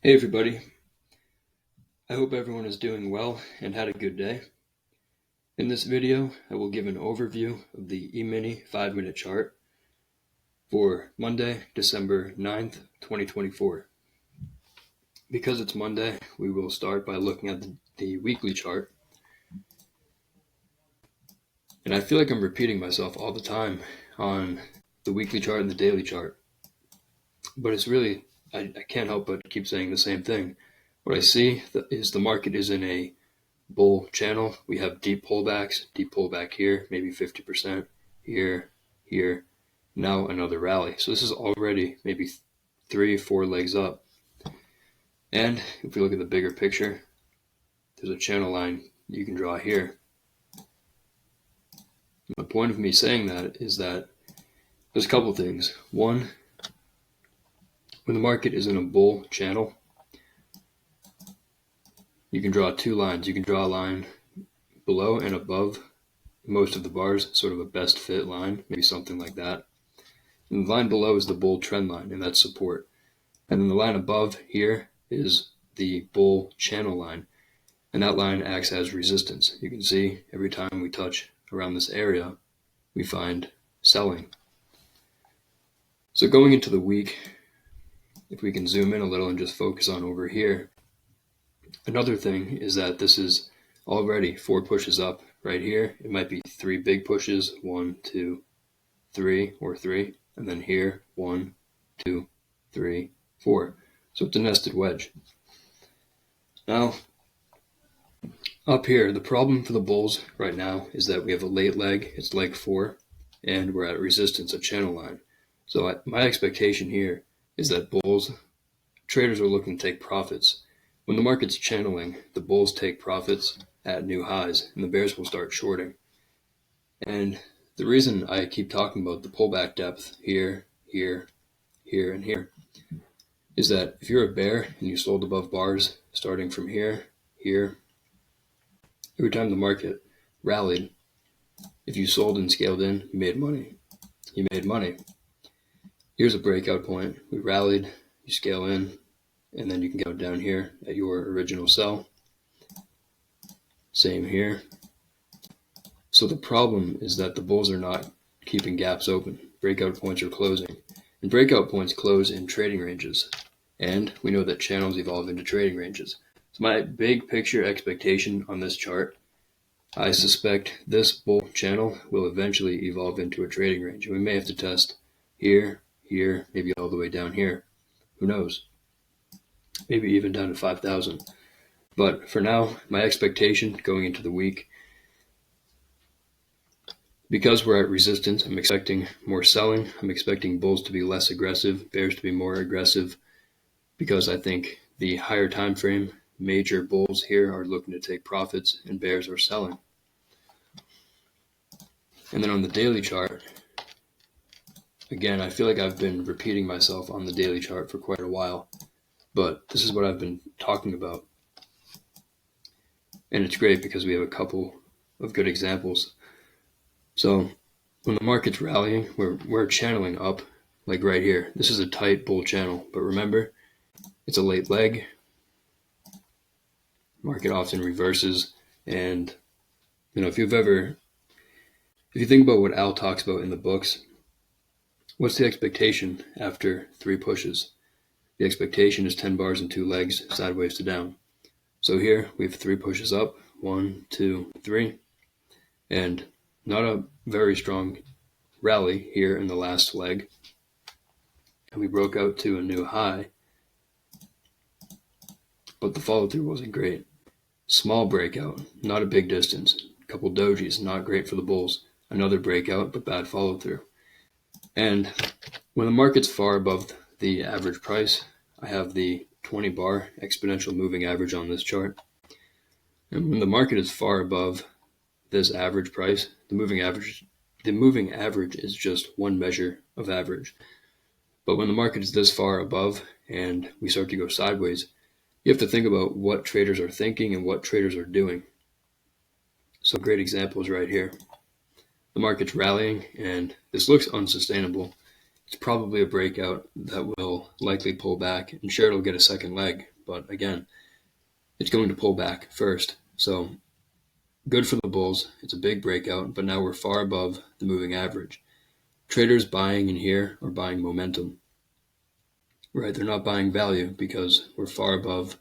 Hey everybody, I hope everyone is doing well and had a good day. In this video, I will give an overview of the Emini 5-minute chart for Monday, December 9th, 2024. Because it's Monday, we will start by looking at the weekly chart. And I feel like I'm repeating myself all the time on the weekly chart and the daily chart. But it's really, I can't help but keep saying the same thing. What I see is the market is in a bull channel. We have deep pullback here, maybe 50%, here, now another rally. So this is already maybe 3-4 legs up. And if we look at the bigger picture, there's a channel line you can draw here. The point of me saying that is that there's a couple things. One, when the market is in a bull channel, you can draw two lines. You can draw a line below and above most of the bars, sort of a best fit line, maybe something like that. And the line below is the bull trend line, and that's support. And then the line above here is the bull channel line, and that line acts as resistance. You can see every time we touch around this area, we find selling. So going into the week, if we can zoom in a little and just focus on over here, another thing is that this is already 4 pushes up right here. It might be 3 big pushes, 1, 2, 3, or 3, and then here 1, 2, 3, 4. So it's a nested wedge. Now, up here, the problem for the bulls right now is that we have a late leg. It's leg 4, and we're at resistance, a channel line. So my expectation here is that traders are looking to take profits. When the market's channeling, the bulls take profits at new highs, and the bears will start shorting. And the reason I keep talking about the pullback depth here, here, and here is that if you're a bear and you sold above bars starting from here, every time the market rallied, if you sold and scaled in, you made money. Here's a breakout point. We rallied, you scale in, and then you can go down here at your original sell. Same here. So the problem is that the bulls are not keeping gaps open. Breakout points are closing. And breakout points close in trading ranges. And we know that channels evolve into trading ranges. So my big picture expectation on this chart, I suspect this bull channel will eventually evolve into a trading range. And we may have to test here, maybe all the way down here. Who knows? Maybe even down to 5,000. But for now, my expectation going into the week, because we're at resistance, I'm expecting more selling. I'm expecting bulls to be less aggressive, bears to be more aggressive, because I think the higher time frame, major bulls here are looking to take profits and bears are selling. And then on the daily chart, again, I feel like I've been repeating myself on the daily chart for quite a while, but this is what I've been talking about. And it's great because we have a couple of good examples. So when the market's rallying, we're channeling up, like right here. This is a tight bull channel, but remember, it's a late leg. Market often reverses, and if you think about what Al talks about in the books, what's the expectation after 3 pushes? The expectation is 10 bars and 2 legs, sideways to down. So here we have 3 pushes up, 1, 2, 3, and not a very strong rally here in the last leg. And we broke out to a new high, but the follow through wasn't great. Small breakout, not a big distance. A couple dojis, not great for the bulls. Another breakout, but bad follow through. And when the market's far above the average price, I have the 20 bar exponential moving average on this chart. And when the market is far above this average price, the moving average is just one measure of average. But when the market is this far above and we start to go sideways, you have to think about what traders are thinking and what traders are doing. Some great examples right here. The market's rallying and this looks unsustainable. It's probably a breakout that will likely pull back, and sure, it'll get a second leg, but again, it's going to pull back first. So good for the bulls. It's a big breakout, but now we're far above the moving average. Traders buying in here are buying momentum, right? They're not buying value because we're far above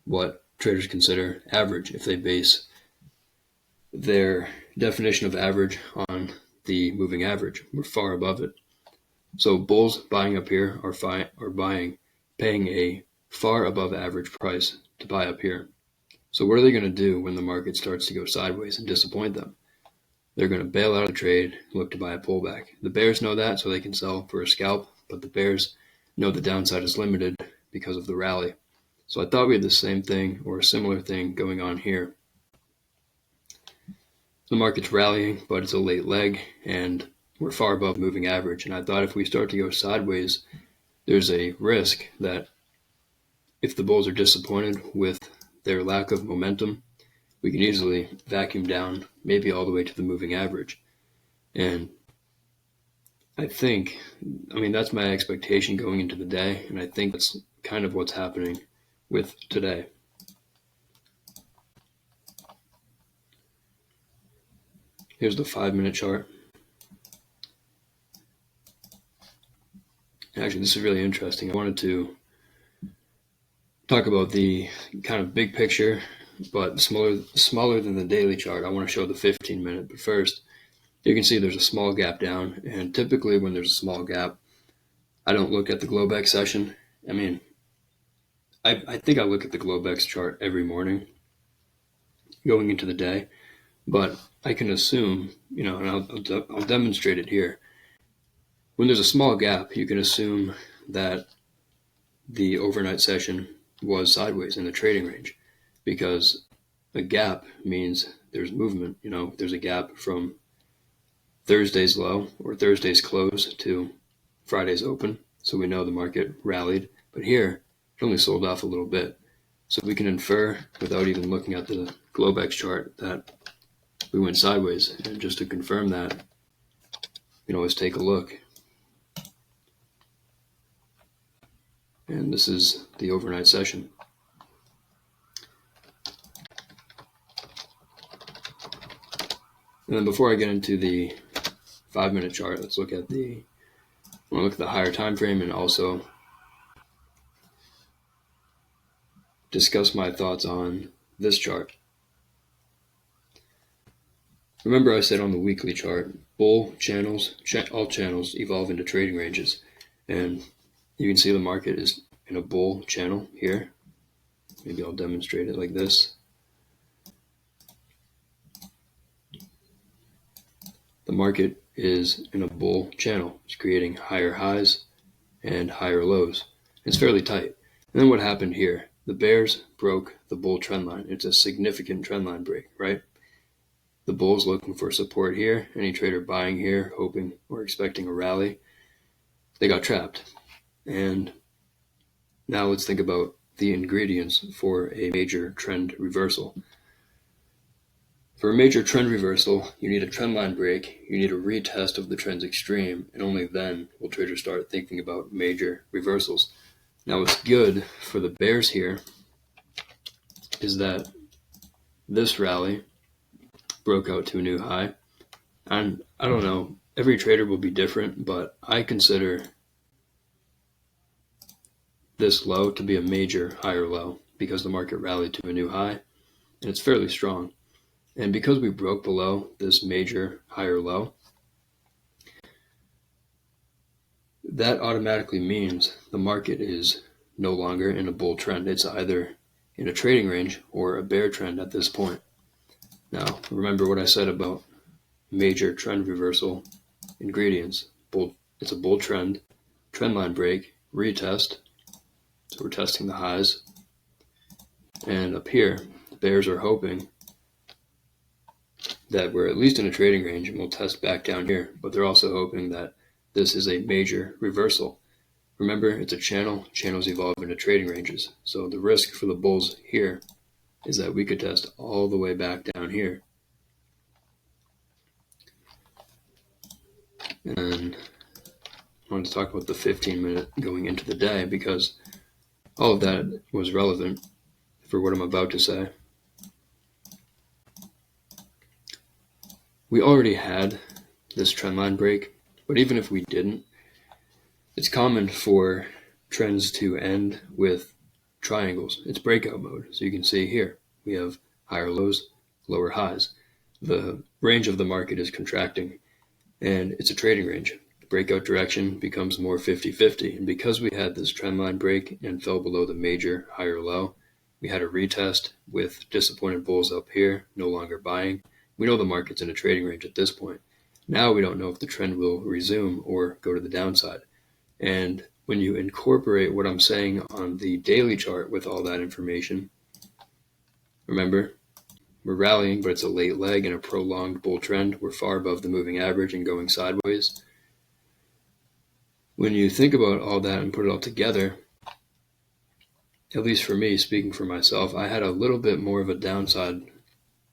what traders consider average if they base their definition of average on the moving average. We're far above it. So bulls buying up here are paying a far above average price to buy up here. So what are they going to do when the market starts to go sideways and disappoint them? They're going to bail out of the trade, look to buy a pullback. The bears know that, so they can sell for a scalp, but the bears know the downside is limited because of the rally. So I thought we had the same thing or a similar thing going on here. The market's rallying, but it's a late leg, and we're far above moving average. And I thought if we start to go sideways, there's a risk that if the bulls are disappointed with their lack of momentum, we can easily vacuum down, maybe all the way to the moving average. And that's my expectation going into the day, and I think that's kind of what's happening with today. Here's the 5-minute chart. Actually, this is really interesting. I wanted to talk about the kind of big picture, but smaller than the daily chart. I want to show the 15-minute, but first, you can see there's a small gap down, and typically when there's a small gap, I don't look at the Globex session. I think I look at the Globex chart every morning going into the day, but I can assume, and I'll demonstrate it here. When there's a small gap, you can assume that the overnight session was sideways in the trading range, because a gap means there's movement. There's a gap from Thursday's low or Thursday's close to Friday's open, so we know the market rallied. But here, it only sold off a little bit. So we can infer, without even looking at the Globex chart, that we went sideways. And just to confirm that, let's take a look. And this is the overnight session. And then before I get into the 5-minute chart, let's look at the higher time frame and also discuss my thoughts on this chart. Remember I said on the weekly chart, all channels evolve into trading ranges, and you can see the market is in a bull channel here. Maybe I'll demonstrate it like this. The market is in a bull channel. It's creating higher highs and higher lows. It's fairly tight. And then what happened here? The bears broke the bull trend line. It's a significant trend line break, right? The bull's looking for support here. Any trader buying here, hoping or expecting a rally, they got trapped. And now let's think about the ingredients for a major trend reversal. For a major trend reversal, you need a trend line break, you need a retest of the trend's extreme, and only then will traders start thinking about major reversals. Now what's good for the bears here is that this rally broke out to a new high. And I don't know, every trader will be different, but I consider this low to be a major higher low because the market rallied to a new high, and it's fairly strong. And because we broke below this major higher low, that automatically means the market is no longer in a bull trend. It's either in a trading range or a bear trend at this point. Now, remember what I said about major trend reversal ingredients. It's a bull trend, trend line break, retest. So we're testing the highs. And up here, the bears are hoping that we're at least in a trading range and we'll test back down here, but they're also hoping that this is a major reversal. Remember, it's a channel. Channels evolve into trading ranges. So the risk for the bulls here is that we could test all the way back down here. And I want to talk about the 15-minute going into the day, because All of that was relevant for what I'm about to say. We already had this trendline break, but even if we didn't, it's common for trends to end with triangles. It's breakout mode. So you can see here, we have higher lows, lower highs. The range of the market is contracting, and it's a trading range. The breakout direction becomes more 50-50. And because we had this trendline break and fell below the major higher low, we had a retest with disappointed bulls up here, no longer buying. We know the market's in a trading range at this point. Now we don't know if the trend will resume or go to the downside. And when you incorporate what I'm saying on the daily chart with all that information, remember, we're rallying, but it's a late leg and a prolonged bull trend. We're far above the moving average and going sideways. When you think about all that and put it all together, at least for me, speaking for myself, I had a little bit more of a downside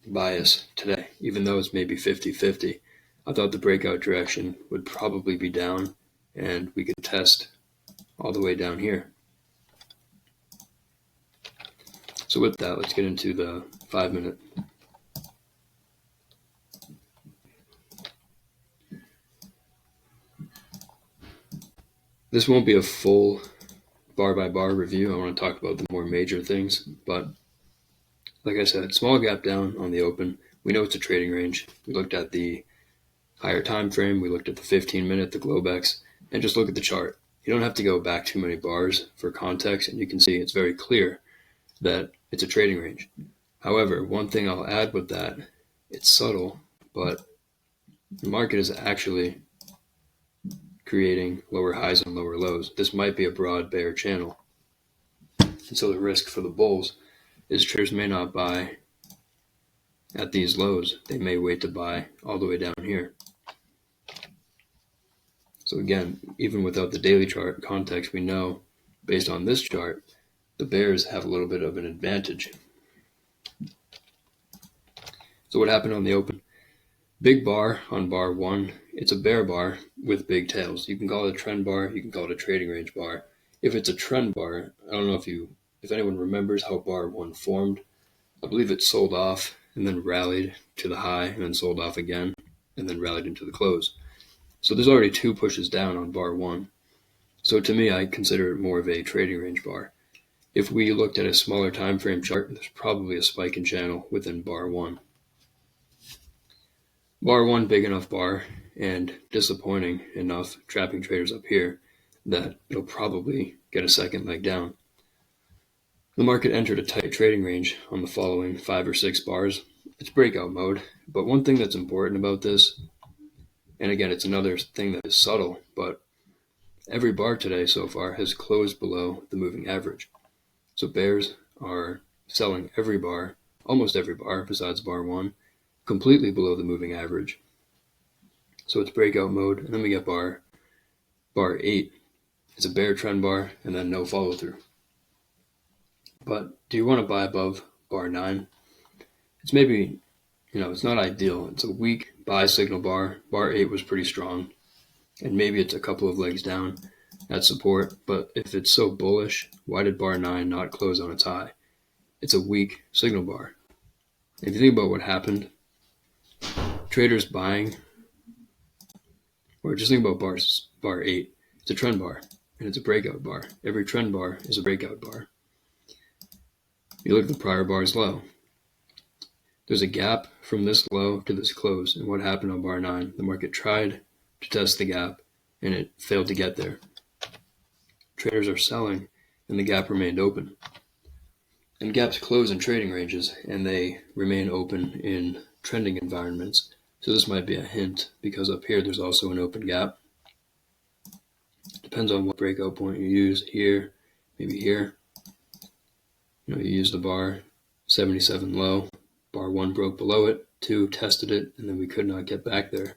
bias today, even though it's maybe 50-50. I thought the breakout direction would probably be down, and we could test all the way down here. So with that, let's get into the 5-minute. This won't be a full bar by bar review. I want to talk about the more major things, but like I said, small gap down on the open. We know it's a trading range. We looked at the higher time frame. We looked at the 15-minute, the Globex, and just look at the chart. You don't have to go back too many bars for context, and you can see it's very clear that it's a trading range. However, one thing I'll add with that, it's subtle, but the market is actually creating lower highs and lower lows. This might be a broad bear channel. And so the risk for the bulls is traders may not buy at these lows. They may wait to buy all the way down here. So again, even without the daily chart context, we know based on this chart, the bears have a little bit of an advantage. So what happened on the open? Big bar on bar 1. It's a bear bar with big tails. You can call it a trend bar. You can call it a trading range bar. If it's a trend bar, I don't know if anyone remembers how bar 1 formed. I believe it sold off and then rallied to the high and then sold off again and then rallied into the close. So there's already 2 pushes down on bar 1. So to me, I consider it more of a trading range bar. If we looked at a smaller time frame chart, there's probably a spike in channel within bar 1. Bar 1, big enough bar and disappointing enough, trapping traders up here, that it'll probably get a second leg down. The market entered a tight trading range on the following 5 or 6 bars. It's breakout mode, but one thing that's important about this, and again, it's another thing that is subtle, but every bar today so far has closed below the moving average. So bears are selling every bar, almost every bar besides bar 1, completely below the moving average. So it's breakout mode, and then we get bar 8. It's a bear trend bar, and then no follow through. But do you want to buy above bar 9? It's maybe, it's not ideal. It's a weak buy signal bar. Bar 8 was pretty strong, and maybe it's a couple of legs down at support. But if it's so bullish, why did bar 9 not close on its high? It's a weak signal bar. If you think about what happened, traders buying, or just think about bar 8, it's a trend bar, and it's a breakout bar. Every trend bar is a breakout bar. You look at the prior bar's low. There's a gap from this low to this close, and what happened on bar 9? The market tried to test the gap, and it failed to get there. Traders are selling, and the gap remained open. And gaps close in trading ranges, and they remain open in trending environments. So this might be a hint, because up here there's also an open gap. Depends on what breakout point you use. Here, maybe here. You use the bar 77 low. Bar 1 broke below it, 2 tested it, and then we could not get back there.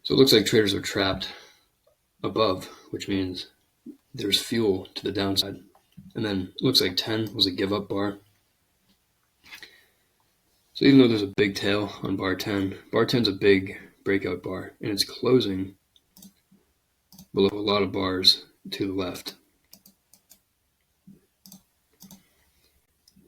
So it looks like traders are trapped above, which means there's fuel to the downside. And then it looks like 10 was a give up bar. So even though there's a big tail on bar 10 is a big breakout bar, and it's closing below a lot of bars to the left.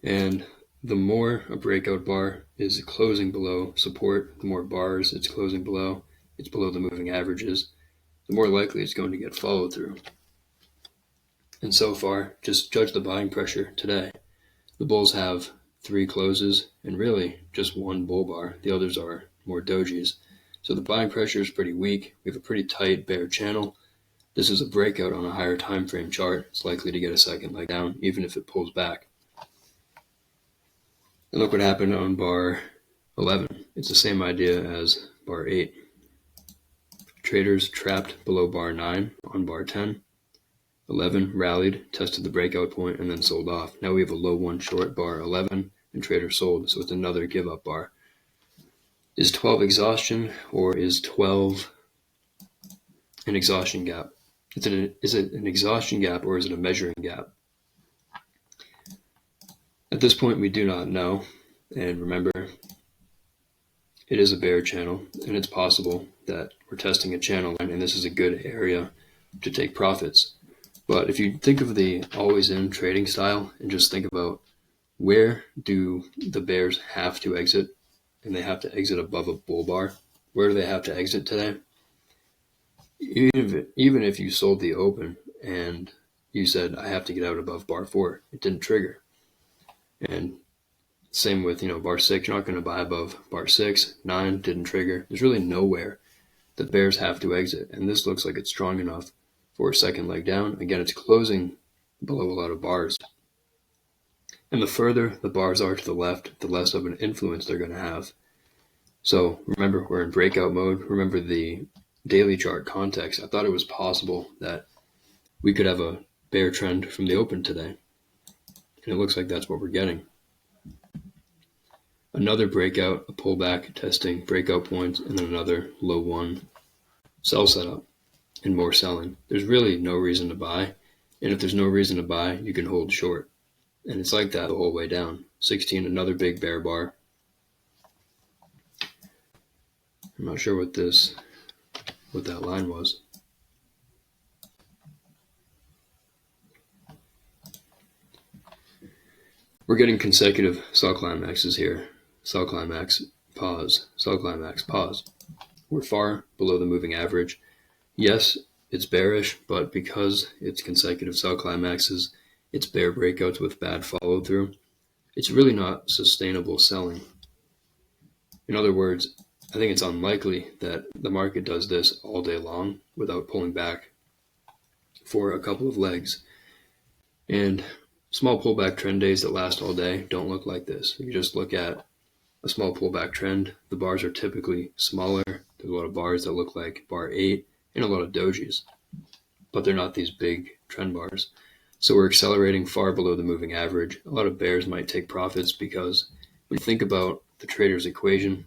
And the more a breakout bar is closing below support, the more bars it's closing below, it's below the moving averages, the more likely it's going to get followed through. And so far, just judge the buying pressure today. The bulls have 3 closes and really just 1 bull bar. The others are more dojis. So the buying pressure is pretty weak. We have a pretty tight bear channel. This is a breakout on a higher time frame chart. It's likely to get a second leg down, even if it pulls back. And look what happened on bar 11. It's the same idea as bar 8. Traders trapped below bar 9 on bar 10. 11 rallied, tested the breakout point, and then sold off. Now we have a low 1 short bar 11, and traders sold, so it's another give up bar. Is 12 exhaustion, or is 12 an exhaustion gap? Is it an exhaustion gap, or is it a measuring gap? At this point, we do not know. And remember, it is a bear channel, and it's possible that we're testing a channel line, and this is a good area to take profits. But if you think of the always-in trading style and just think about where do the bears have to exit, and they have to exit above a bull bar, where do they have to exit today? Even if you sold the open and you said, I have to get out above bar 4, it didn't trigger. And same with, bar 6, you're not going to buy above bar 6, 9 didn't trigger. There's really nowhere that the bears have to exit. And this looks like it's strong enough for a second leg down. Again, it's closing below a lot of bars. And the further the bars are to the left, the less of an influence they're going to have. So remember, we're in breakout mode. Remember the daily chart context. I thought it was possible that we could have a bear trend from the open today. And it looks like that's what we're getting. Another breakout, a pullback, testing breakout points, and then another low 1 sell setup and more selling. There's really no reason to buy. And if there's no reason to buy, you can hold short. And it's like that the whole way down. 16, another big bear bar. I'm not sure what that line was. We're getting consecutive sell climaxes here. Sell climax, pause, sell climax, pause. We're far below the moving average. Yes, it's bearish, but because it's consecutive sell climaxes, it's bear breakouts with bad follow through. It's really not sustainable selling. In other words, I think it's unlikely that the market does this all day long without pulling back for a couple of legs. And small pullback trend days that last all day don't look like this. If you just look at a small pullback trend, the bars are typically smaller. There's a lot of bars that look like bar 8 and a lot of dojis, but they're not these big trend bars. So we're accelerating far below the moving average. A lot of bears might take profits because when you think about the trader's equation,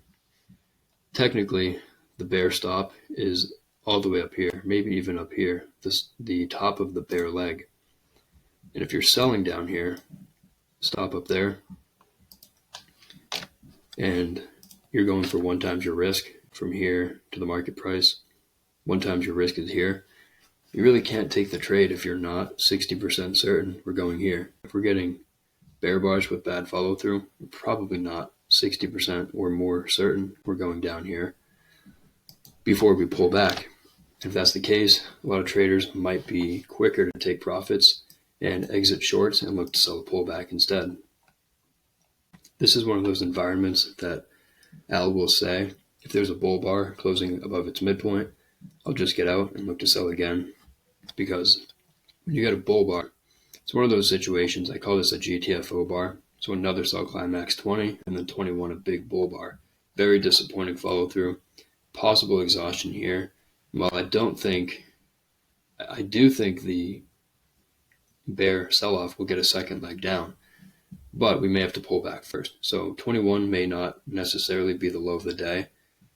technically the bear stop is all the way up here, maybe even up here, the top of the bear leg. And if you're selling down here, stop up there, and you're going for 1 times your risk from here to the market price, 1 times your risk is here. You really can't take the trade if you're not 60% certain we're going here. If we're getting bear bars with bad follow through, we're probably not 60% or more certain we're going down here before we pull back. If that's the case, a lot of traders might be quicker to take profits and exit shorts and look to sell the pullback instead. This is one of those environments that Al will say, if there's a bull bar closing above its midpoint, I'll just get out and look to sell again. Because when you get a bull bar, it's one of those situations, I call this a GTFO bar. So another sell climax 20 and then 21 a big bull bar. Very disappointing follow through. Possible exhaustion here. While I do think the bear sell-off will get a second leg down, but we may have to pull back first. So 21 may not necessarily be the low of the day,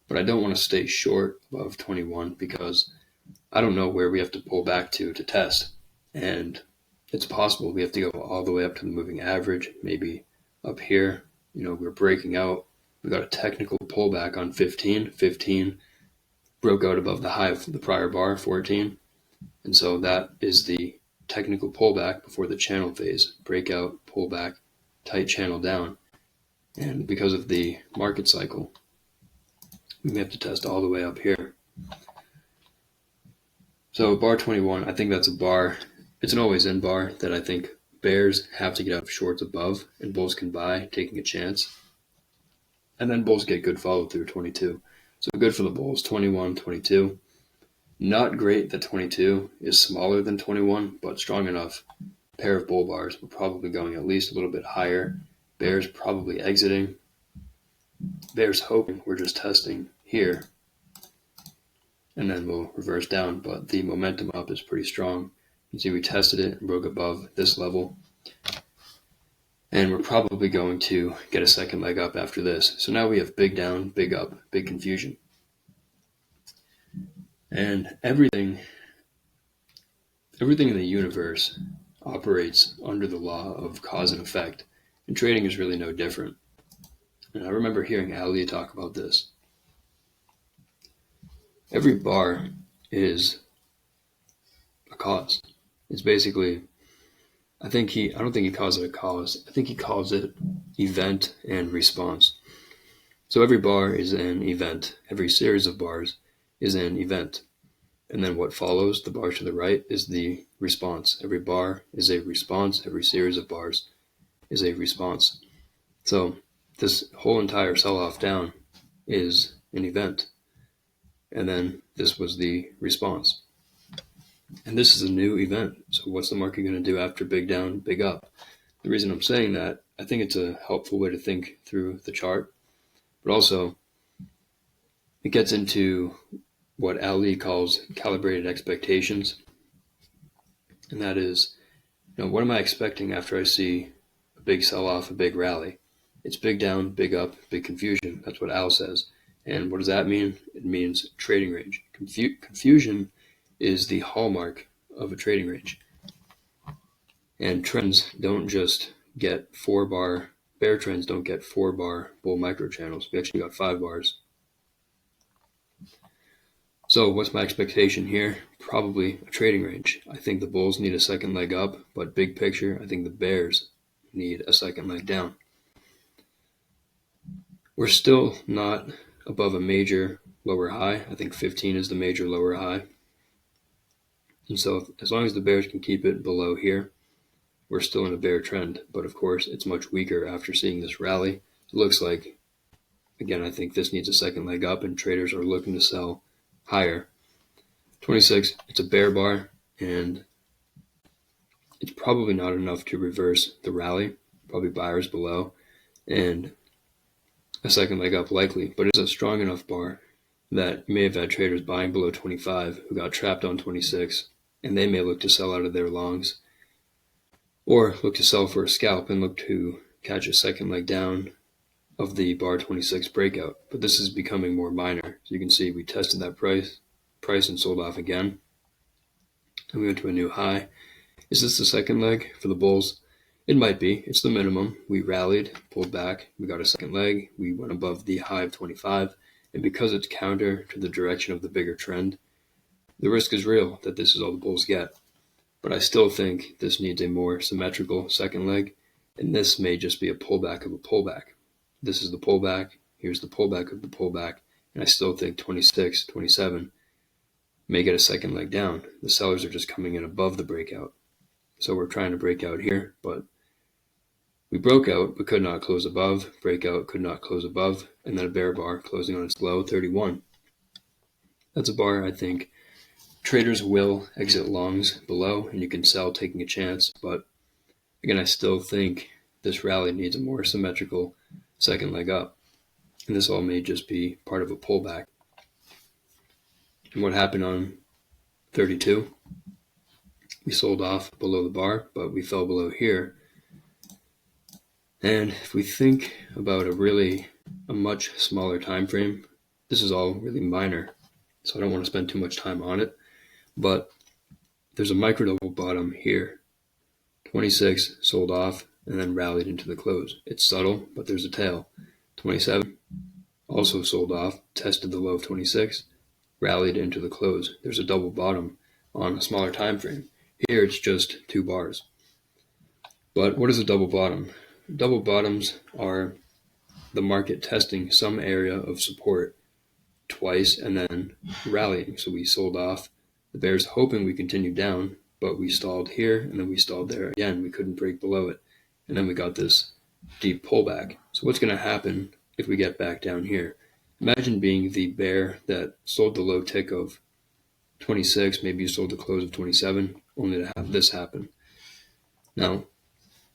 but I don't want to stay short above 21 because I don't know where we have to pull back to test. And it's possible we have to go all the way up to the moving average, maybe up here. We're breaking out. We got a technical pullback on 15. 15 broke out above the high of the prior bar, 14. And so that is the technical pullback before the channel phase. Breakout, pullback, tight channel down. And because of the market cycle, we may have to test all the way up here. So bar 21, I think that's a bar. It's an always in bar that I think bears have to get out of shorts above and bulls can buy, taking a chance. And then bulls get good follow through 22. So good for the bulls, 21, 22. Not great that 22 is smaller than 21, but strong enough. Pair of bull bars. We're probably going at least a little bit higher. Bears probably exiting. Bears hoping. We're just testing here. And then we'll reverse down, but the momentum up is pretty strong. You can see we tested it and broke above this level. And we're probably going to get a second leg up after this. So now we have big down, big up, big confusion. And everything in the universe operates under the law of cause and effect. And trading is really no different. And I remember hearing Ali talk about this. Every bar is a cause. It's basically, I don't think he calls it a cause. I think he calls it event and response. So every bar is an event. Every series of bars is an event. And then what follows, the bar to the right, is the response. Every bar is a response. Every series of bars is a response. So this whole entire sell-off down is an event. And then this was the response. And this is a new event. So what's the market going to do after big down, big up? The reason I'm saying that, I think it's a helpful way to think through the chart. But also, it gets into what Ali calls calibrated expectations. And that is, what am I expecting after I see a big sell-off, a big rally? It's big down, big up, big confusion. That's what Al says. And what does that mean? It means trading range. Confusion is the hallmark of a trading range. And trends don't just get 4-bar, bear trends don't get 4-bar bull micro channels. We actually got 5 bars. So what's my expectation here? Probably a trading range. I think the bulls need a second leg up, but big picture, I think the bears need a second leg down. We're still not above a major lower high. I think 15 is the major lower high. And so as long as the bears can keep it below here, we're still in a bear trend. But of course, it's much weaker after seeing this rally. It looks like, again, I think this needs a second leg up and traders are looking to sell higher. 26, it's a bear bar, and it's probably not enough to reverse the rally. Probably buyers below, and a second leg up likely. But it's a strong enough bar that you may have had traders buying below 25 who got trapped on 26, and they may look to sell out of their longs, or look to sell for a scalp and look to catch a second leg down of the bar 26 breakout. But this is becoming more minor. So you can see we tested that price and sold off again. And we went to a new high. Is this the second leg for the bulls? It might be. It's the minimum. We rallied, pulled back. We got a second leg. We went above the high of 25. And because it's counter to the direction of the bigger trend, the risk is real that this is all the bulls get. But I still think this needs a more symmetrical second leg. And this may just be a pullback of a pullback. This is the pullback. Here's the pullback of the pullback. And I still think 26, 27 may get a second leg down. The sellers are just coming in above the breakout. So we're trying to break out here, but we broke out but could not close above. Breakout could not close above. And then a bear bar closing on its low, 31. That's a bar I think traders will exit longs below, and you can sell taking a chance. But again, I still think this rally needs a more symmetrical second leg up. And this all may just be part of a pullback. And what happened on 32? We sold off below the bar, but we fell below here. And if we think about a much smaller time frame, this is all really minor, so I don't want to spend too much time on it. But there's a micro double bottom here. 26 sold off and then rallied into the close. It's subtle, but there's a tail. 27 also sold off, tested the low of 26, rallied into the close. There's a double bottom on a smaller time frame. Here it's just 2 bars. But what is a double bottom? Double bottoms are the market testing some area of support twice and then rallying. So we sold off. The bears hoping we continue down, but we stalled here and then we stalled there again. We couldn't break below it. And then we got this deep pullback. So what's going to happen if we get back down here? Imagine being the bear that sold the low tick of 26, maybe you sold the close of 27, only to have this happen. Now,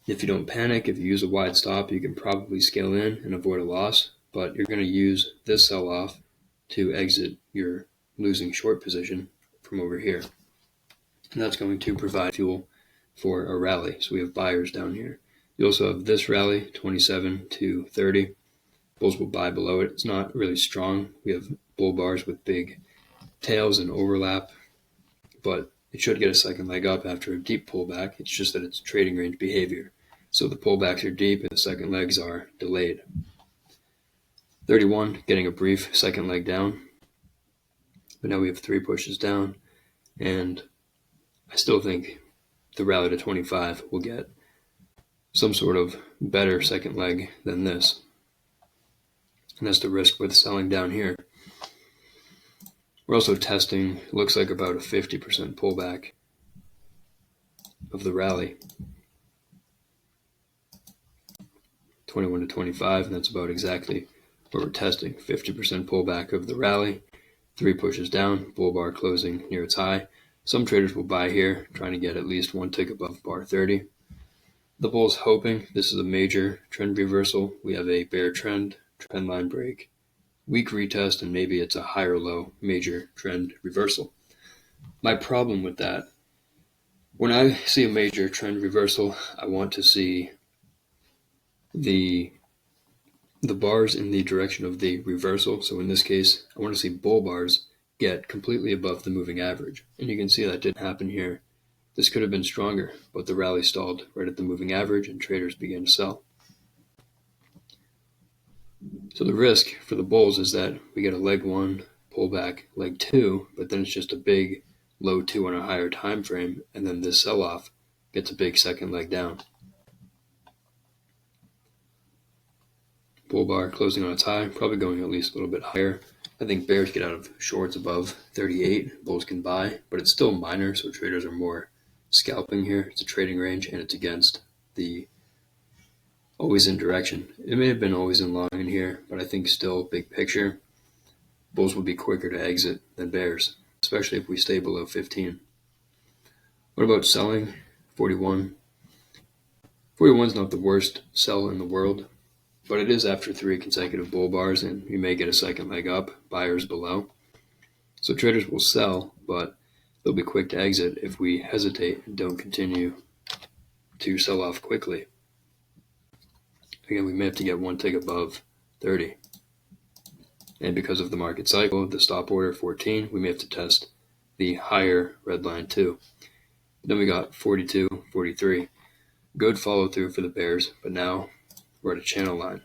if you don't panic, if you use a wide stop, you can probably scale in and avoid a loss, but you're going to use this sell-off to exit your losing short position from over here. And that's going to provide fuel for a rally. So we have buyers down here. You also have this rally, 27 to 30. Bulls will buy below it. It's not really strong. We have bull bars with big tails and overlap, but it should get a second leg up after a deep pullback. It's just that it's trading range behavior. So the pullbacks are deep and the second legs are delayed. 31 getting a brief second leg down, but now we have 3 pushes down, and I still think the rally to 25 will get some sort of better second leg than this. And that's the risk with selling down here. We're also testing, looks like about a 50% pullback of the rally. 21 to 25, and that's about exactly what we're testing. 50% pullback of the rally, 3 pushes down, bull bar closing near its high. Some traders will buy here, trying to get at least 1 tick above bar 30. The bull's hoping this is a major trend reversal. We have a bear trend line break, weak retest, and maybe it's a higher low major trend reversal. My problem with that, when I see a major trend reversal, I want to see the bars in the direction of the reversal. So in this case, I want to see bull bars get completely above the moving average. And you can see that didn't happen here. This could have been stronger, but the rally stalled right at the moving average and traders began to sell. So the risk for the bulls is that we get a leg 1, pullback, leg 2, but then it's just a big low 2 on a higher time frame, and then this sell-off gets a big second leg down. Bull bar closing on its high, probably going at least a little bit higher. I think bears get out of shorts above 38, bulls can buy, but it's still minor, so traders are more scalping here. It's a trading range, and it's against the always in direction. It may have been always in long in here, but I think still big picture, bulls will be quicker to exit than bears, especially if we stay below 15. What about selling? 41. 41 is not the worst sell in the world, but it is after 3 consecutive bull bars, and you may get a second leg up, buyers below. So traders will sell, but they'll be quick to exit if we hesitate and don't continue to sell off quickly. Again, we may have to get 1 tick above 30. And because of the market cycle, the stop order 14, we may have to test the higher red line too. Then we got 42, 43. Good follow through for the bears, but now we're at a channel line.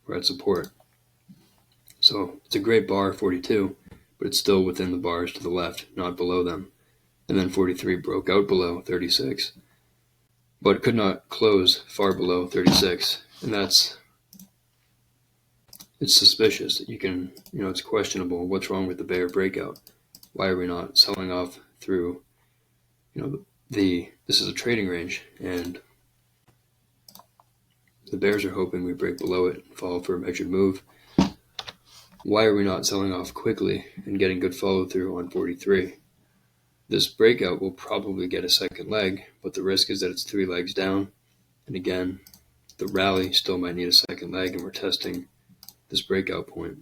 We're at support. So it's a great bar, 42, but it's still within the bars to the left, not below them. And then 43 broke out below 36, but it could not close far below 36. And it's suspicious. It's questionable. What's wrong with the bear breakout? Why are we not selling off through, this is a trading range, and the bears are hoping we break below it and follow for a measured move. Why are we not selling off quickly and getting good follow through on 43? This breakout will probably get a second leg, but the risk is that it's 3 legs down. And again, the rally still might need a second leg, and we're testing this breakout point.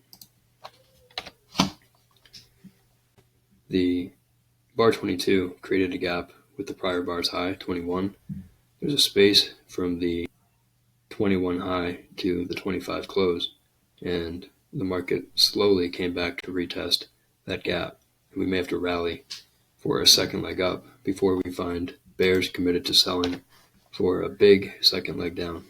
The bar 22 created a gap with the prior bar's high, 21. There's a space from the 21 high to the 25 close, and the market slowly came back to retest that gap. And we may have to rally for a second leg up before we find bears committed to selling for a big second leg down.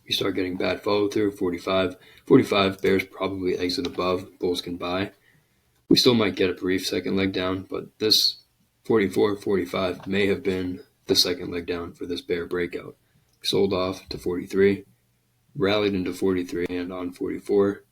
You start getting bad follow through, 45. 45, bears probably exit above, bulls can buy. We still might get a brief second leg down, but this 44, 45 may have been the second leg down for this bear breakout. Sold off to 43, rallied into 43 and on 44,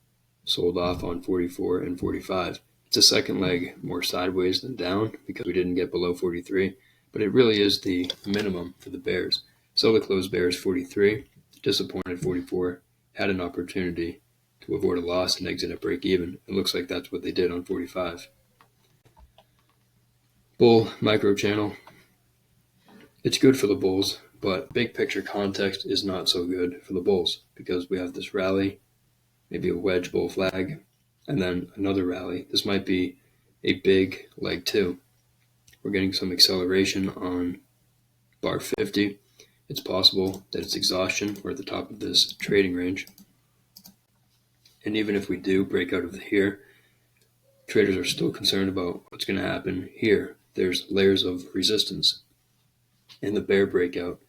sold off on 44 and 45. It's a second leg more sideways than down because we didn't get below 43, but it really is the minimum for the bears. So the closed bears 43, disappointed 44, had an opportunity to avoid a loss and exit at break even. It looks like that's what they did on 45. Bull micro channel. It's good for the bulls, but big picture context is not so good for the bulls because we have this rally, maybe a wedge bull flag, and then another rally. This might be a big leg two. We're getting some acceleration on bar 50. It's possible that it's exhaustion. We're at the top of this trading range. And even if we do break out of here, traders are still concerned about what's going to happen here. There's layers of resistance. In the bear breakout,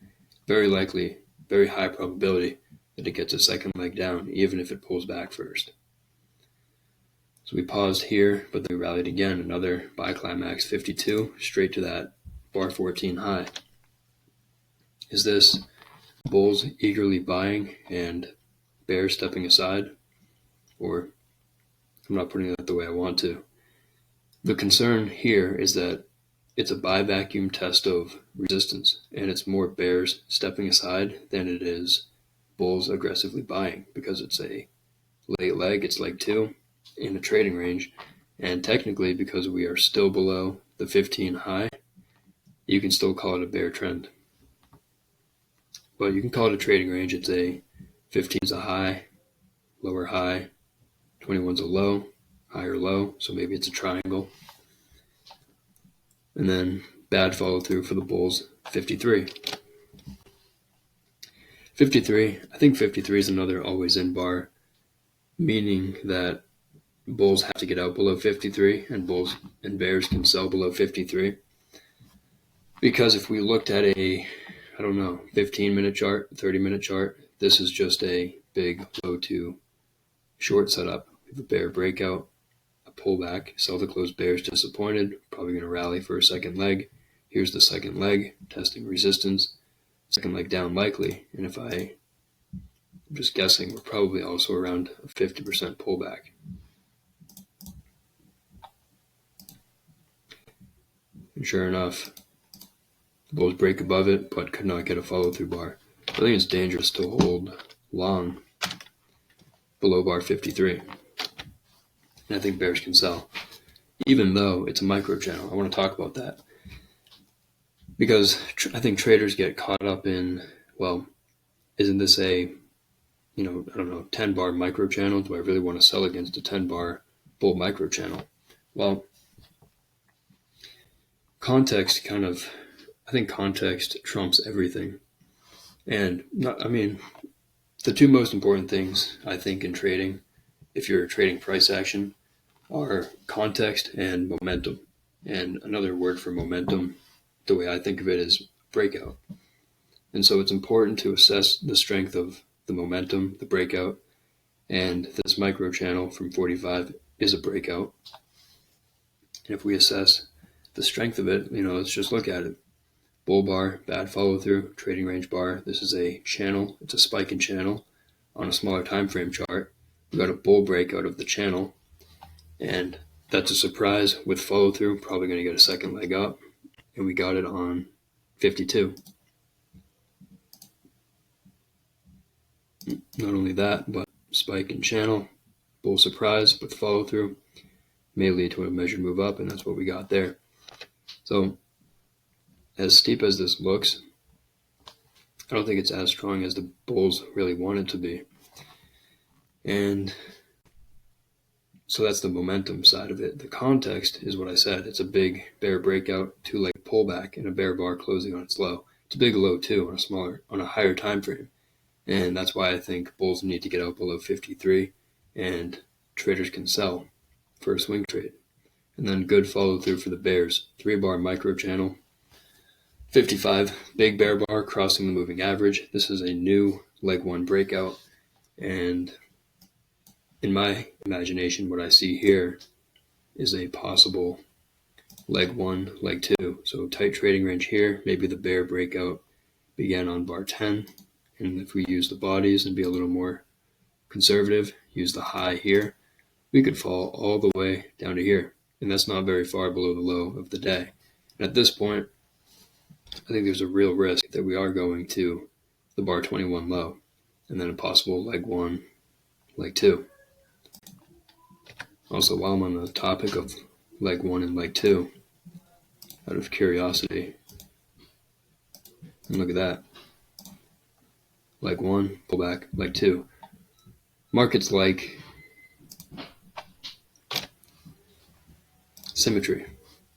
very likely, very high probability that it gets a second leg down, even if it pulls back first. So we paused here, but they rallied again, another buy climax 52, straight to that bar 14 high. Is this bulls eagerly buying and bears stepping aside? Or I'm not putting it the way I want to. The concern here is that it's a buy vacuum test of resistance, and it's more bears stepping aside than it is bulls aggressively buying because it's a late leg, it's leg two in a trading range, and technically because we are still below the 15 high, you can still call it a bear trend. But you can call it a trading range. It's a 15 is a high, lower high, 21's a low, higher low, so maybe it's a triangle. And then bad follow through for the bulls, 53. 53, I think 53 is another always in bar, meaning that bulls have to get out below 53 and bulls and bears can sell below 53. Because if we looked at a, 15-minute chart, 30-minute chart, this is just a big low to short setup. We have a bear breakout, a pullback, sell the closed bears disappointed, probably going to rally for a second leg. Here's the second leg, testing resistance, second leg down likely. And if I'm just guessing, we're probably also around a 50% pullback. And sure enough, the bulls break above it, but could not get a follow-through bar. I think it's dangerous to hold long below bar 53. And I think bears can sell, even though it's a micro channel. I want to talk about that because I think traders get caught up in, well, isn't this a, 10 bar micro channel? Do I really want to sell against a 10 bar bull micro channel? Well, I think context trumps everything. And the two most important things I think in trading, if you're trading price action, are context and momentum. And another word for momentum, the way I think of it, is breakout. And so it's important to assess the strength of the momentum, the breakout, and this micro channel from 45 is a breakout. And if we assess the strength of it, let's just look at it. Bull bar, bad follow through, trading range bar. This is a channel. It's a spike in channel on a smaller time frame chart. We got a bull breakout of the channel, and that's a surprise with follow through. Probably going to get a second leg up, and we got it on 52. Not only that, but spike in channel, bull surprise with follow through may lead to a measured move up, and that's what we got there. So as steep as this looks, I don't think it's as strong as the bulls really want it to be. And so that's the momentum side of it. The context is what I said. It's a big bear breakout, two-leg pullback, and a bear bar closing on its low. It's a big low too on a higher time frame. And that's why I think bulls need to get out below 53 and traders can sell for a swing trade. And then good follow through for the bears. 3-bar micro channel, 55, big bear bar crossing the moving average. This is a new leg one breakout. And in my imagination, what I see here is a possible leg 1, leg 2. So tight trading range here, maybe the bear breakout began on bar 10. And if we use the bodies and be a little more conservative, use the high here, we could fall all the way down to here. And that's not very far below the low of the day. And at this point, I think there's a real risk that we are going to the bar 21 low and then a possible leg 1, leg 2. Also, while I'm on the topic of leg 1 and leg 2, out of curiosity, and look at that. Leg 1, pullback, leg 2. Markets like symmetry.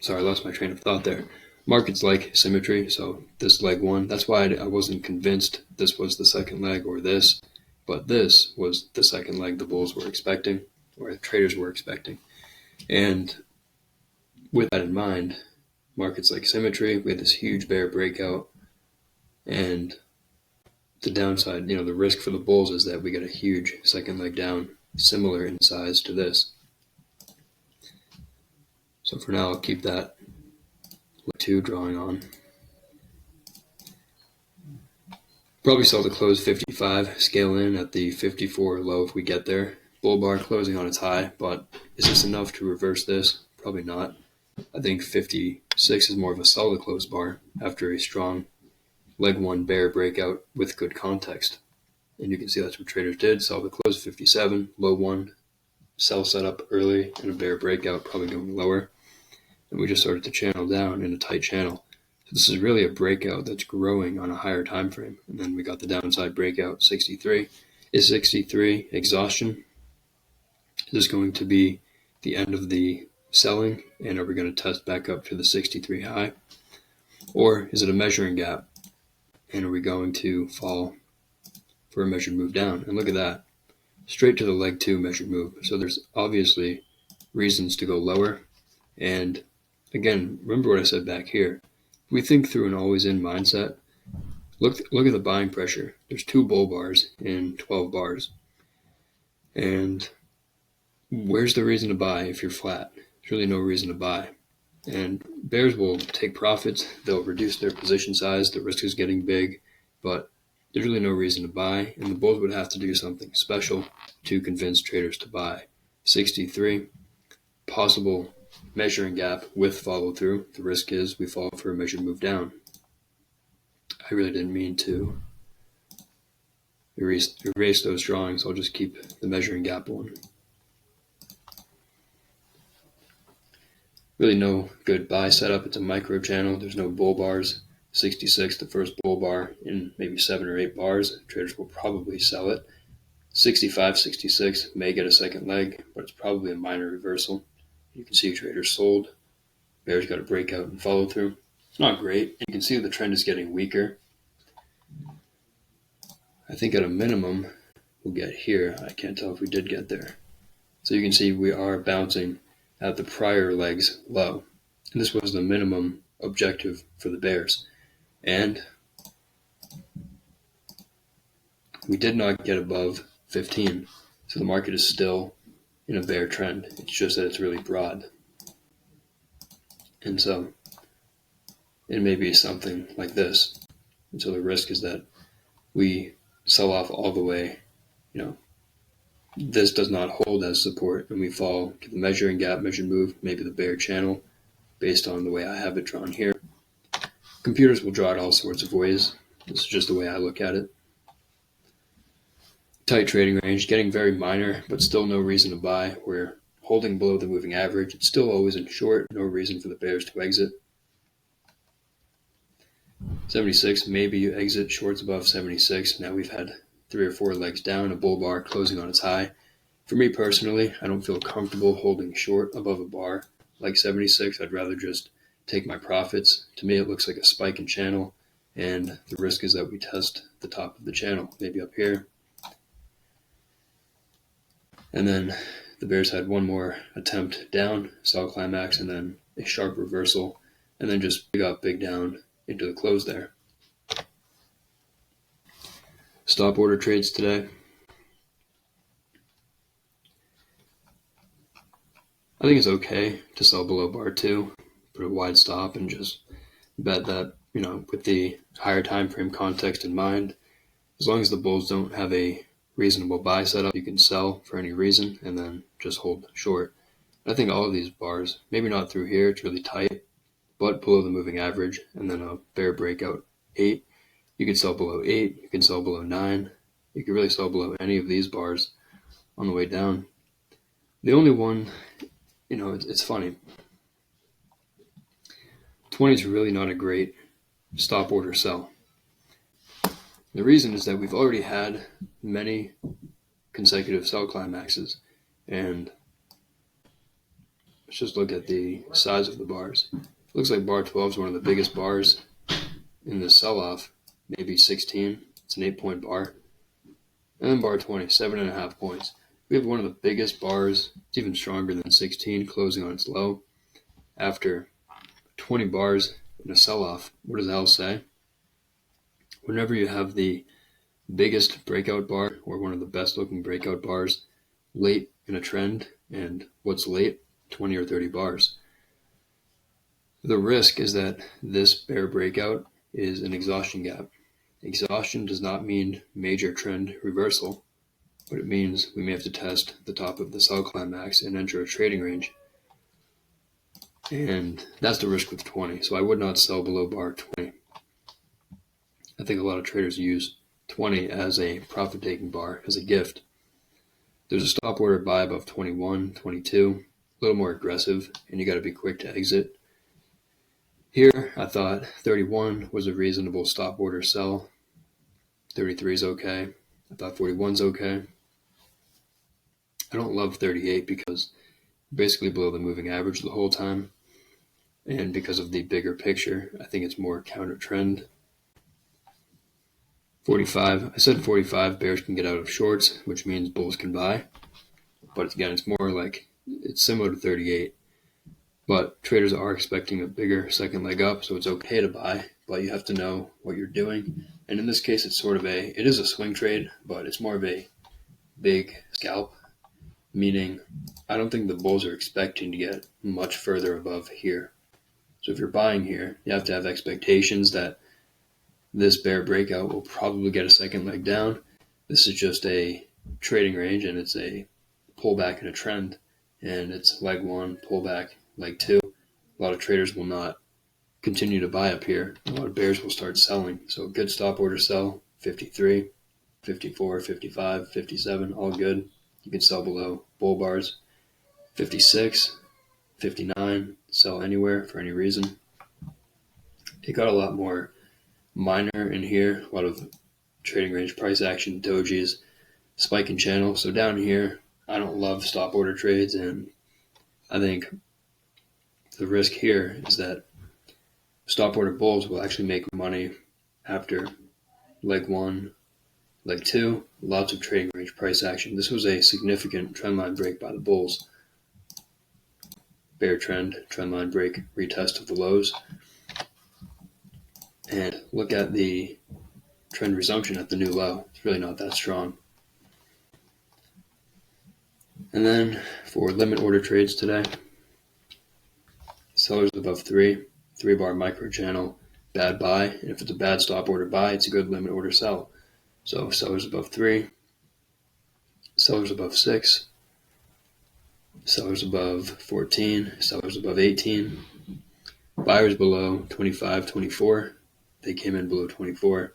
Sorry, I lost my train of thought there. Markets like symmetry, so this leg 1, that's why I wasn't convinced this was the second leg or this, but this was the second leg the bulls were expecting, or the traders were expecting. And with that in mind, markets like symmetry, we had this huge bear breakout, and the downside, the risk for the bulls is that we get a huge second leg down, similar in size to this. So for now, I'll keep that leg 2 drawing on. Probably sell to close 55, scale in at the 54 low if we get there. Bull bar closing on its high, but is this enough to reverse this? Probably not. I think 56 is more of a solid close bar after a strong leg 1 bear breakout with good context. And you can see that's what traders did. Sell to close 57, low 1, sell setup early, and a bear breakout probably going lower. And we just started to channel down in a tight channel. So this is really a breakout that's growing on a higher time frame. And then we got the downside breakout, 63. Is 63 exhaustion? Is this going to be the end of the selling? And are we going to test back up to the 63 high? Or is it a measuring gap? And are we going to fall for a measured move down? And look at that. Straight to the leg 2 measured move. So there's obviously reasons to go lower. And again, remember what I said back here. If we think through an always-in mindset, look at the buying pressure. There's 2 bull bars in 12 bars. And where's the reason to buy if you're flat? There's really no reason to buy. And bears will take profits. They'll reduce their position size. The risk is getting big. But there's really no reason to buy. And the bulls would have to do something special to convince traders to buy. 63, possible measuring gap with follow through. The risk is we fall for a measured move down. I really didn't mean to erase those drawings. I'll just keep the measuring gap one. Really no good buy setup. It's a micro channel. There's no bull bars. 66, the first bull bar in maybe 7 or 8 bars. Traders will probably sell it. 65, 66 may get a second leg, but it's probably a minor reversal. You can see traders sold. Bears got a breakout and follow through. It's not great. You can see the trend is getting weaker. I think at a minimum, we'll get here. I can't tell if we did get there. So you can see we are bouncing at the prior leg's low. And this was the minimum objective for the bears. And we did not get above 15. So the market is still in a bear trend. It's just that it's really broad. And so it may be something like this. And so the risk is that we sell off all the way, this does not hold as support, and we fall to the measuring gap, measured move, maybe the bear channel, based on the way I have it drawn here. Computers will draw it all sorts of ways. This is just the way I look at it. Tight trading range, getting very minor, but still no reason to buy. We're holding below the moving average. It's still always in short, no reason for the bears to exit. 76, maybe you exit shorts above 76. Now we've had 3 or 4 legs down, a bull bar closing on its high. For me personally, I don't feel comfortable holding short above a bar like 76. I'd rather just take my profits. To me, it looks like a spike in channel, and the risk is that we test the top of the channel, maybe up here. And then the bears had one more attempt down, saw climax, and then a sharp reversal, and then just big up, big down into the close there. Stop order trades today. I think it's okay to sell below bar 2, put a wide stop and just bet that, with the higher time frame context in mind, as long as the bulls don't have a reasonable buy setup, you can sell for any reason and then just hold short. I think all of these bars, maybe not through here, it's really tight, but below the moving average, and then a bear breakout 8, you can sell below 8, you can sell below 9, you can really sell below any of these bars on the way down. The only one, it's funny. 20 is really not a great stop order sell. The reason is that we've already had many consecutive sell climaxes, and let's just look at the size of the bars. It looks like bar 12 is one of the biggest bars in the sell-off, maybe 16. It's an 8-point bar. And then bar 20, 7.5 points. We have one of the biggest bars. It's even stronger than 16, closing on its low. After 20 bars in a sell-off, what does Al say? Whenever you have the biggest breakout bar or one of the best looking breakout bars late in a trend, and what's late? 20 or 30 bars. The risk is that this bear breakout is an exhaustion gap. Exhaustion does not mean major trend reversal, but it means we may have to test the top of the sell climax and enter a trading range. And that's the risk with 20. So I would not sell below bar 20. I think a lot of traders use 20 as a profit-taking bar, as a gift. There's a stop order buy above 21, 22, a little more aggressive, and you got to be quick to exit. Here, I thought 31 was a reasonable stop order sell. 33 is okay. I thought 41 is okay. I don't love 38 because basically below the moving average the whole time. And because of the bigger picture, I think it's more counter trend. 45, I said 45, bears can get out of shorts, which means bulls can buy. But again, it's more like, it's similar to 38. But traders are expecting a bigger second leg up, so it's okay to buy, but you have to know what you're doing. And in this case, it is a swing trade, but it's more of a big scalp, meaning I don't think the bulls are expecting to get much further above here. So if you're buying here, you have to have expectations that this bear breakout will probably get a second leg down. This is just a trading range, and it's a pullback in a trend, and it's leg 1, pullback, leg 2. A lot of traders will not continue to buy up here. A lot of bears will start selling. So a good stop order sell, 53, 54, 55, 57, all good. You can sell below bull bars. 56, 59, sell anywhere for any reason. It got a lot more minor in here, a lot of trading range price action, dojis, spike in channel. So down here, I don't love stop order trades, and I think the risk here is that stop order bulls will actually make money after leg 1, leg 2, lots of trading range price action. This was a significant trendline break by the bulls. Bear trendline break, retest of the lows. And look at the trend resumption at the new low. It's really not that strong. And then for limit order trades today, sellers above 3 bar micro channel, bad buy. And if it's a bad stop order buy, it's a good limit order sell. So sellers above 3, sellers above 6, sellers above 14, sellers above 18, buyers below 25, 24. They came in below 24.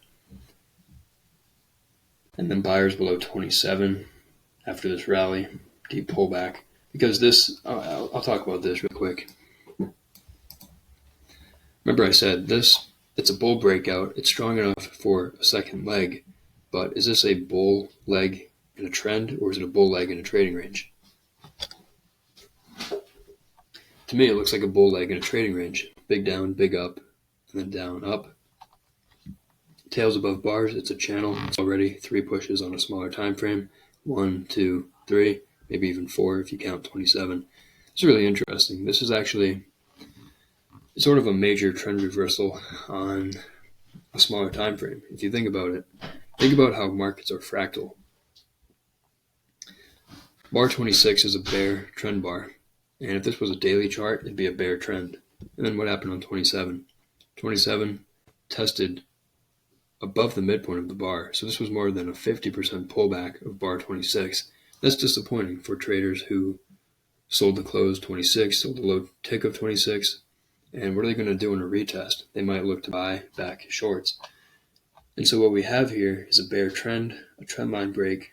And then buyers below 27 after this rally, deep pullback. Because this, I'll talk about this real quick. Remember I said this, it's a bull breakout. It's strong enough for a second leg. But is this a bull leg in a trend, or is it a bull leg in a trading range? To me, it looks like a bull leg in a trading range. Big down, big up, and then down, up. Tails above bars, it's a channel. It's already 3 pushes on a smaller time frame. 1, 2, 3, maybe even 4 if you count 27. It's really interesting. This is actually sort of a major trend reversal on a smaller time frame. If you think about it, think about how markets are fractal. Bar 26 is a bear trend bar. And if this was a daily chart, it'd be a bear trend. And then what happened on 27? 27 tested above the midpoint of the bar. So this was more than a 50% pullback of bar 26. That's disappointing for traders who sold the close 26, sold the low tick of 26. And what are they going to do in a retest? They might look to buy back shorts. And so what we have here is a bear trend, a trend line break,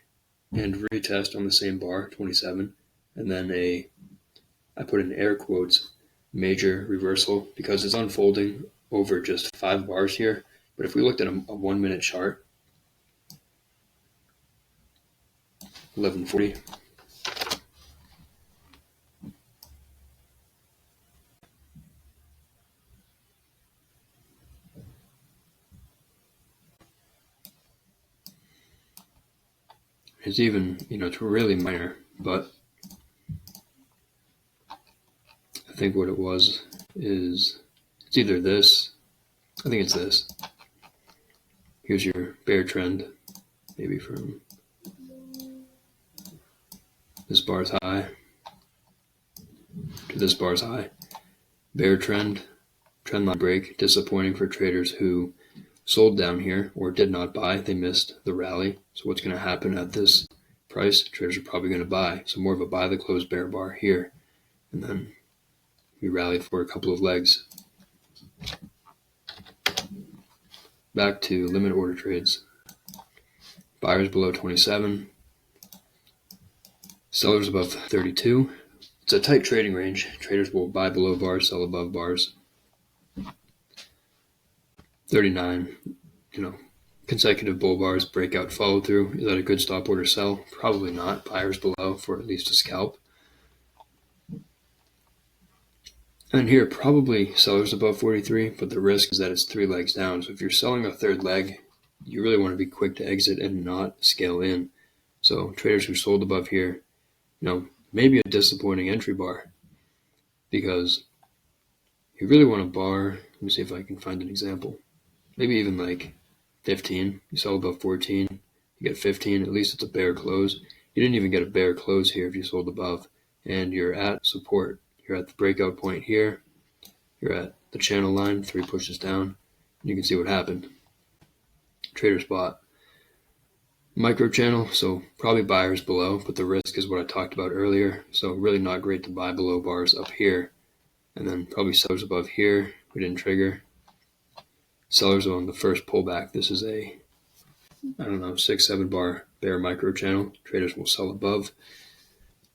and retest on the same bar, 27, and then I put in air quotes, major reversal, because it's unfolding over just 5 bars here. But if we looked at a 1 minute chart, 1140, it's even, it's really minor, but I think what it was is it's either this, I think it's this. Here's your bear trend, maybe from this bar's high to this bar's high. Bear trend, trend line break, disappointing for traders who sold down here or did not buy. They missed the rally. So what's going to happen at this price? Traders are probably going to buy. So more of a buy the close bear bar here. And then we rallied for a couple of legs. Back to limit order trades. Buyers below 27. Sellers above 32. It's a tight trading range. Traders will buy below bars, sell above bars. 39, consecutive bull bars, breakout follow through. Is that a good stop order sell? Probably not. Buyers below for at least a scalp. And here, probably sellers above 43, but the risk is that it's 3 legs down. So if you're selling a third leg, you really want to be quick to exit and not scale in. So traders who sold above here, maybe a disappointing entry bar, because you really want a bar. Let me see if I can find an example. Maybe even like 15. You sell above 14, you get 15. At least it's a bear close. You didn't even get a bear close here if you sold above, and you're at support. You're at the breakout point here. You're at the channel line, 3 pushes down, and you can see what happened. Traders bought micro channel, so probably buyers below, but the risk is what I talked about earlier. So really not great to buy below bars up here, and then probably sellers above here. We didn't trigger. Sellers on the first pullback. This is a 6-7 bar bear micro channel. Traders will sell above,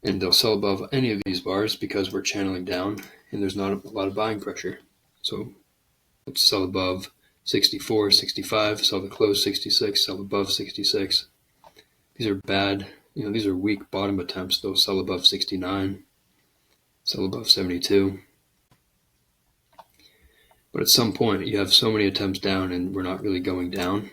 and they'll sell above any of these bars because we're channeling down and there's not a lot of buying pressure. So let's sell above 64, 65, sell the close 66, sell above 66. These are bad, these are weak bottom attempts. They'll sell above 69, sell above 72. But at some point, you have so many attempts down and we're not really going down.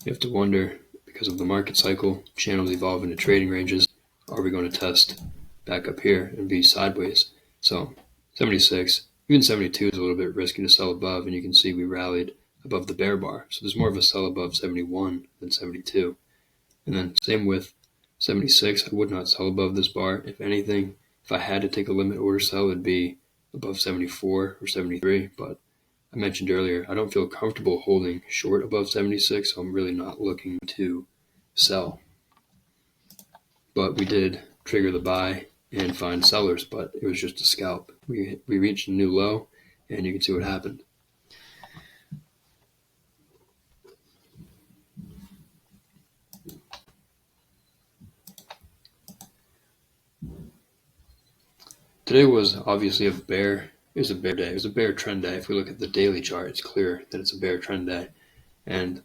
You have to wonder, because of the market cycle, channels evolve into trading ranges. Are we going to test back up here and be sideways? So 76, even 72 is a little bit risky to sell above, and you can see we rallied above the bear bar. So there's more of a sell above 71 than 72. And then same with 76, I would not sell above this bar. If anything, if I had to take a limit order sell, it'd be above 74 or 73, but I mentioned earlier, I don't feel comfortable holding short above 76, so I'm really not looking to sell. But we did trigger the buy and find sellers, but it was just a scalp. We reached a new low, and you can see what happened. Today was obviously a bear day. It was a bear trend day. If we look at the daily chart, it's clear that it's a bear trend day. And,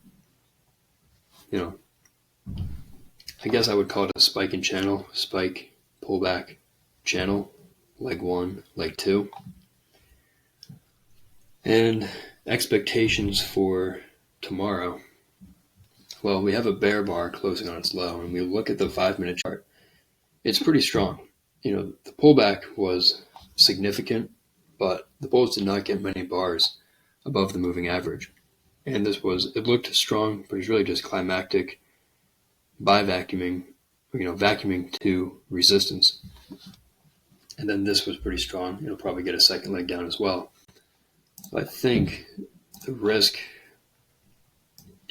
I guess I would call it a spike in channel, spike, pullback, channel, leg 1, leg 2. And expectations for tomorrow. Well, we have a bear bar closing on its low, and we look at the 5-minute chart. It's pretty strong. The pullback was significant, but the bulls did not get many bars above the moving average. And it looked strong, but it's really just climactic by vacuuming to resistance. And then this was pretty strong. It'll probably get a second leg down as well. So I think the risk,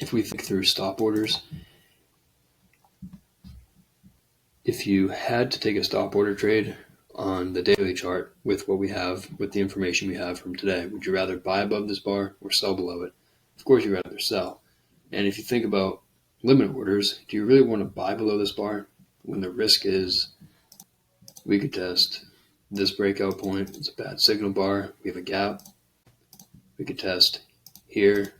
if we think through stop orders, if you had to take a stop order trade on the daily chart with what we have, with the information we have from today, would you rather buy above this bar or sell below it? Of course, you'd rather sell. And if you think about limit orders, do you really want to buy below this bar when the risk is we could test this breakout point? It's a bad signal bar. We have a gap. We could test here,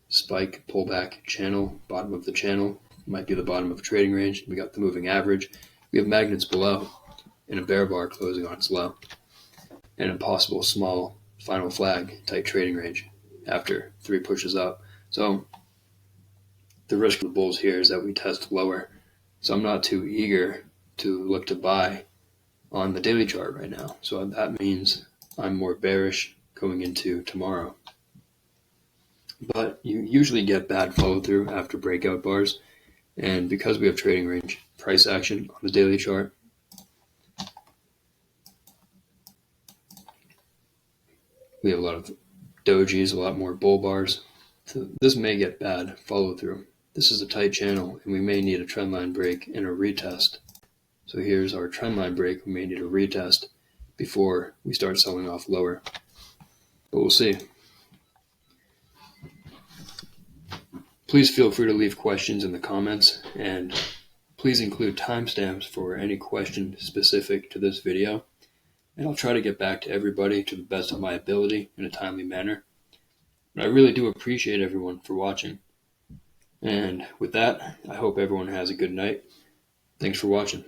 spike, pullback, channel, bottom of the channel. Might be the bottom of a trading range. We got the moving average. We have magnets below and a bear bar closing on its low and a possible small final flag tight trading range after 3 pushes up. So the risk of the bulls here is that we test lower. So I'm not too eager to look to buy on the daily chart right now. So that means I'm more bearish going into tomorrow. But you usually get bad follow through after breakout bars. And because we have trading range price action on the daily chart, we have a lot of dojis, a lot more bull bars. So this may get bad follow through. This is a tight channel and we may need a trend line break and a retest. So here's our trend line break. We may need a retest before we start selling off lower. But we'll see. Please feel free to leave questions in the comments, and please include timestamps for any question specific to this video, and I'll try to get back to everybody to the best of my ability in a timely manner. But I really do appreciate everyone for watching. And with that, I hope everyone has a good night. Thanks for watching.